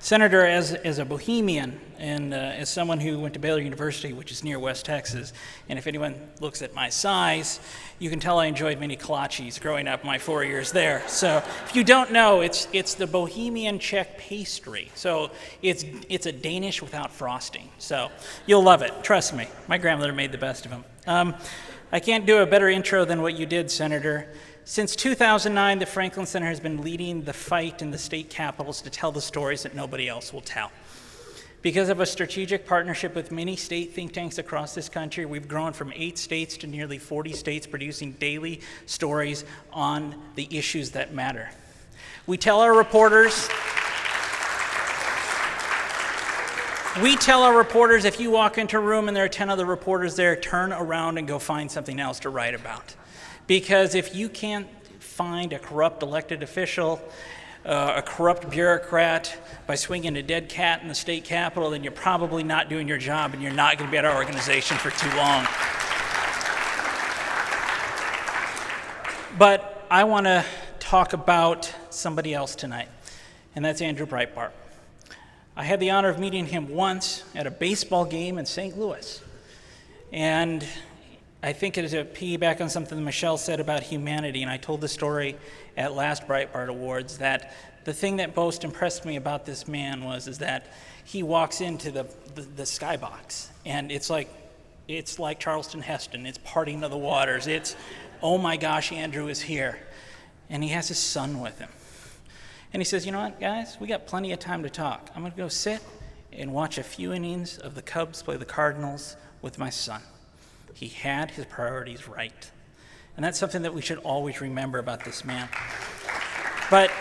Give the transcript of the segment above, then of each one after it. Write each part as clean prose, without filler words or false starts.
Senator, as a Bohemian and as someone who went to Baylor University, which is near West Texas, and if anyone looks at my size, you can tell I enjoyed many kolaches growing up my 4 years there. So if you don't know, it's the Bohemian Czech pastry. So it's a Danish without frosting. So you'll love it, trust me. My grandmother made the best of them. I can't do a better intro than what you did, Senator. Since 2009, the Franklin Center has been leading the fight in the state capitals to tell the stories that nobody else will tell. Because of a strategic partnership with many state think tanks across this country, we've grown from 8 states to nearly 40 states producing daily stories on the issues that matter. We tell our reporters, if you walk into a room and there are 10 other reporters there, turn around and go find something else to write about. Because if you can't find a corrupt elected official, a corrupt bureaucrat by swinging a dead cat in the state capitol, then you're probably not doing your job and you're not going to be at our organization for too long. But I want to talk about somebody else tonight, and that's Andrew Breitbart. I had the honor of meeting him once at a baseball game in St. Louis. And I think it is a piggyback on something that Michele said about humanity, and I told the story at last Breitbart Awards that the thing that most impressed me about this man is that he walks into the skybox, and it's like Charleston Heston. It's parting of the waters. It's, oh my gosh, Andrew is here. And he has his son with him. And he says, you know what, guys, we got plenty of time to talk. I'm going to go sit and watch a few innings of the Cubs play the Cardinals with my son. He had his priorities right. And that's something that we should always remember about this man. But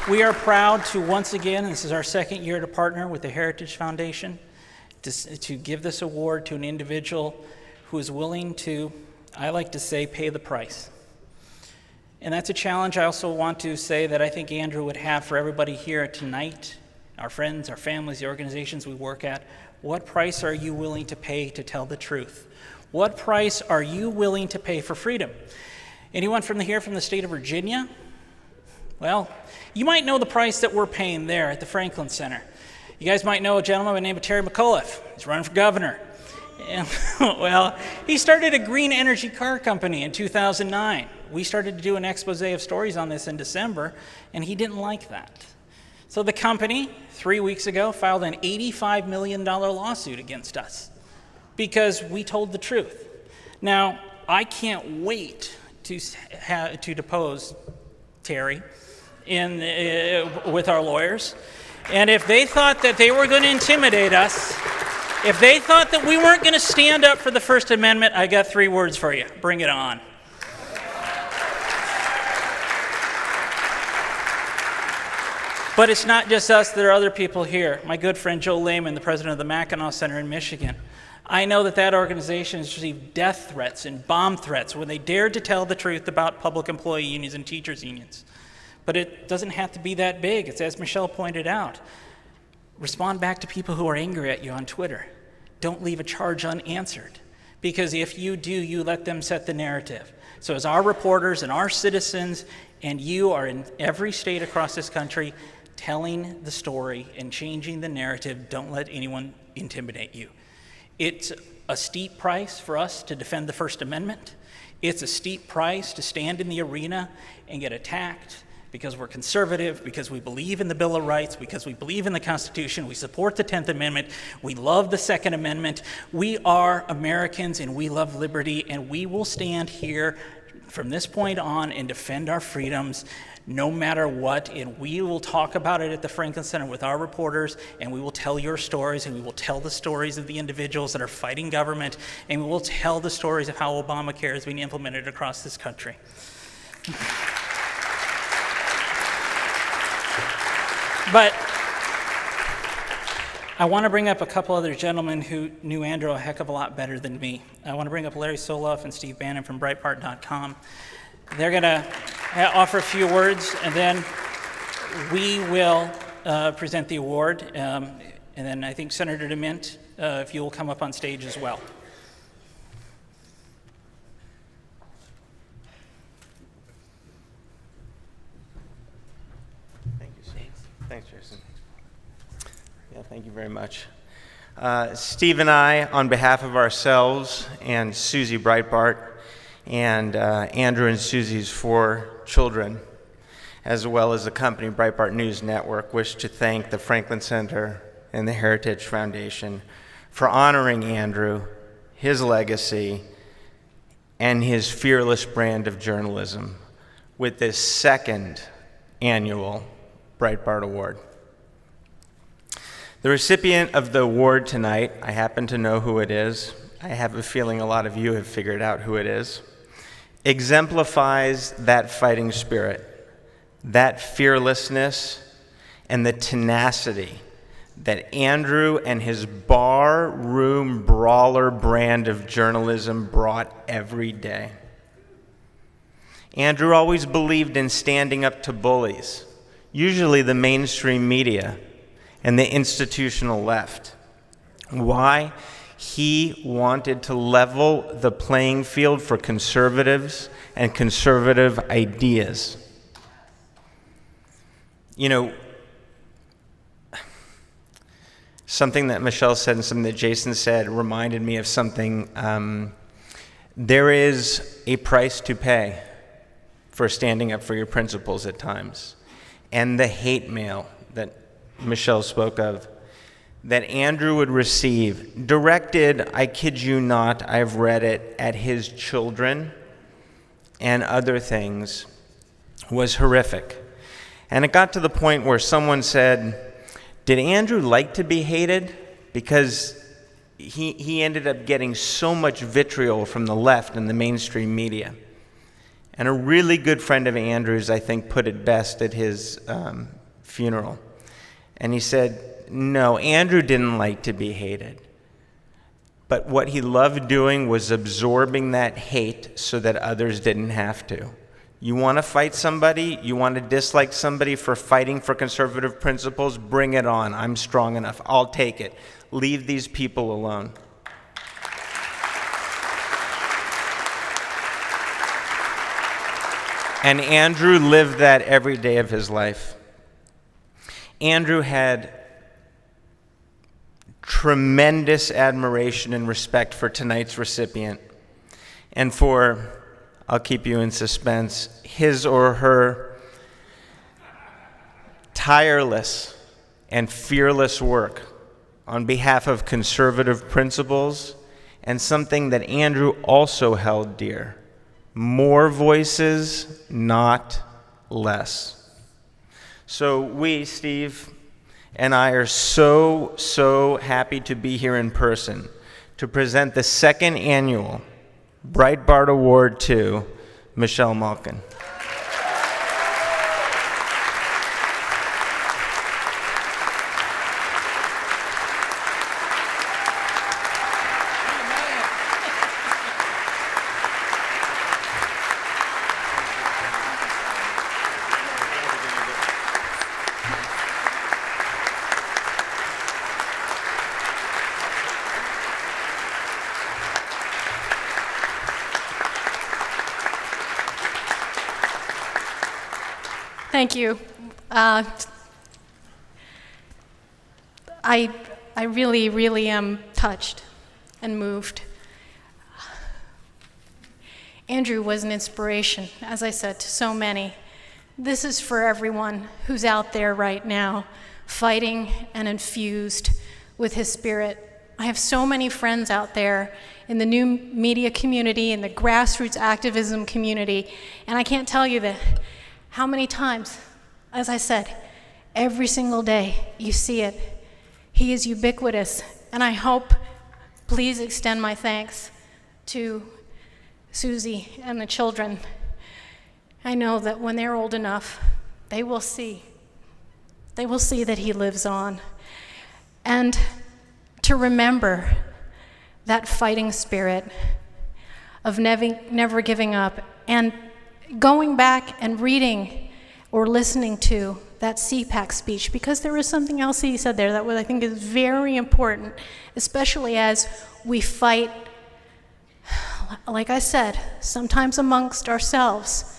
we are proud to once again, this is our second year to partner with the Heritage Foundation, to give this award to an individual who is willing to, I like to say, pay the price. And that's a challenge I also want to say that I think Andrew would have for everybody here tonight, our friends, our families, the organizations we work at. What price are you willing to pay to tell the truth? What price are you willing to pay for freedom? Anyone from the state of Virginia? Well, you might know the price that we're paying there at the Franklin Center. You guys might know a gentleman by the name of Terry McAuliffe. He's running for governor. And, well, he started a green energy car company in 2009. We started to do an expose of stories on this in December, and he didn't like that. So the company, 3 weeks ago, filed an $85 million lawsuit against us because we told the truth. Now, I can't wait to depose Terry with our lawyers. And if they thought that they were going to intimidate us, if they thought that we weren't going to stand up for the First Amendment, I got 3 words for you. Bring it on. But it's not just us, there are other people here. My good friend Joe Lehman, the president of the Mackinac Center in Michigan. I know that organization has received death threats and bomb threats when they dared to tell the truth about public employee unions and teachers unions. But it doesn't have to be that big. It's as Michele pointed out. Respond back to people who are angry at you on Twitter. Don't leave a charge unanswered. Because if you do, you let them set the narrative. So as our reporters and our citizens, and you are in every state across this country, telling the story and changing the narrative, don't let anyone intimidate you. It's a steep price for us to defend the First Amendment. It's a steep price to stand in the arena and get attacked because we're conservative, because we believe in the Bill of Rights, because we believe in the Constitution, we support the 10th Amendment, we love the Second Amendment. We are Americans and we love liberty, and we will stand here from this point on and defend our freedoms no matter what, and we will talk about it at the Franklin Center with our reporters, and we will tell your stories, and we will tell the stories of the individuals that are fighting government, and we will tell the stories of how Obamacare is being implemented across this country. But I want to bring up a couple other gentlemen who knew Andrew a heck of a lot better than me. I want to bring up Larry Solov and Steve Bannon from Breitbart.com. They're going to offer a few words, and then we will present the award. And then I think Senator DeMint, if you will come up on stage as well. Thanks, Jason. Yeah, thank you very much. Steve and I, on behalf of ourselves and Susie Breitbart and Andrew and Susie's 4 children, as well as the company Breitbart News Network, wish to thank the Franklin Center and the Heritage Foundation for honoring Andrew, his legacy, and his fearless brand of journalism with this 2nd annual Breitbart Award. The recipient of the award tonight, I happen to know who it is. I have a feeling a lot of you have figured out who it is. Exemplifies that fighting spirit, that fearlessness, and the tenacity that Andrew and his bar-room brawler brand of journalism brought every day. Andrew always believed in standing up to bullies, usually the mainstream media and the institutional left. Why? He wanted to level the playing field for conservatives and conservative ideas. You know, something that Michele said and something that Jason said reminded me of something. There is a price to pay for standing up for your principles at times. And the hate mail that Michele spoke of, that Andrew would receive, directed, I kid you not, I've read it, at his children and other things, was horrific. And it got to the point where someone said, did Andrew like to be hated? Because he ended up getting so much vitriol from the left and the mainstream media. And a really good friend of Andrew's, I think, put it best at his funeral. And he said, no, Andrew didn't like to be hated. But what he loved doing was absorbing that hate so that others didn't have to. You want to fight somebody? You want to dislike somebody for fighting for conservative principles? Bring it on. I'm strong enough. I'll take it. Leave these people alone. And Andrew lived that every day of his life. Andrew had tremendous admiration and respect for tonight's recipient and for, I'll keep you in suspense, his or her tireless and fearless work on behalf of conservative principles and something that Andrew also held dear: more voices, not less. So we, Steve and I, are so happy to be here in person to present the 2nd annual Breitbart Award to Michele Malkin. Thank you. I really am touched and moved. Andrew was an inspiration, as I said, to so many. This is for everyone who's out there right now, fighting and infused with his spirit. I have so many friends out there in the new media community, in the grassroots activism community, and I can't tell you how many times, as I said, every single day you see it. He is ubiquitous, and I hope, please extend my thanks to Susie and the children. I know that when they're old enough, they will see that he lives on. And to remember that fighting spirit of never giving up, and going back and reading or listening to that CPAC speech, because there was something else he said there that I think is very important, especially as we fight, like I said, sometimes amongst ourselves,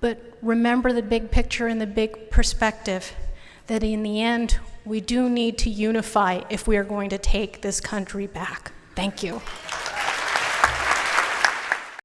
but remember the big picture and the big perspective, that in the end, we do need to unify if we are going to take this country back. Thank you.